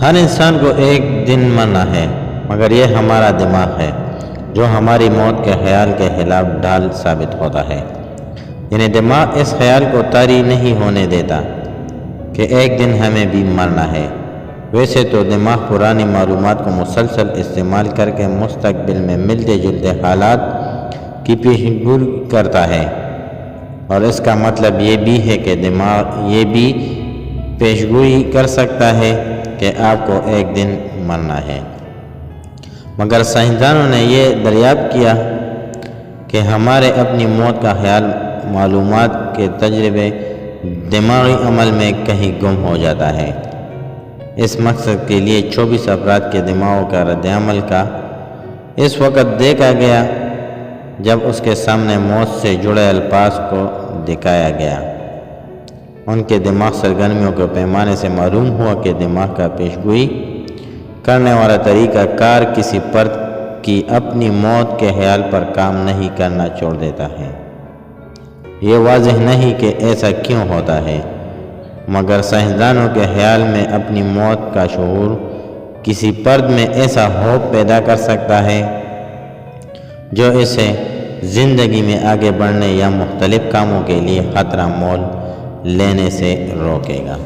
ہر انسان کو ایک دن مرنا ہے، مگر یہ ہمارا دماغ ہے جو ہماری موت کے خیال کے خلاف ڈھال ثابت ہوتا ہے۔ یعنی دماغ اس خیال کو طاری نہیں ہونے دیتا کہ ایک دن ہمیں بھی مرنا ہے۔ ویسے تو دماغ پرانی معلومات کو مسلسل استعمال کر کے مستقبل میں ملتے جلتے حالات کی پیشگوئی کرتا ہے، اور اس کا مطلب یہ بھی ہے کہ دماغ یہ بھی پیشگوئی کر سکتا ہے کہ آپ کو ایک دن مرنا ہے۔ مگر سائنسدانوں نے یہ دریافت کیا کہ ہمارے اپنی موت کا خیال معلومات کے تجربے دماغی عمل میں کہیں گم ہو جاتا ہے۔ اس مقصد کے لیے 24 افراد کے دماغوں کا رد عمل کا اس وقت دیکھا گیا جب اس کے سامنے موت سے جڑے الفاظ کو دکھایا گیا۔ ان کے دماغ سرگرمیوں کے پیمانے سے معلوم ہوا کہ دماغ کا پیشگوئی کرنے والا طریقہ کار کسی فرد کی اپنی موت کے خیال پر کام نہیں کرنا چھوڑ دیتا ہے۔ یہ واضح نہیں کہ ایسا کیوں ہوتا ہے، مگر سائنسدانوں کے خیال میں اپنی موت کا شعور کسی فرد میں ایسا خوف پیدا کر سکتا ہے جو اسے زندگی میں آگے بڑھنے یا مختلف کاموں کے لیے خطرہ مول لینے سے روکے گا۔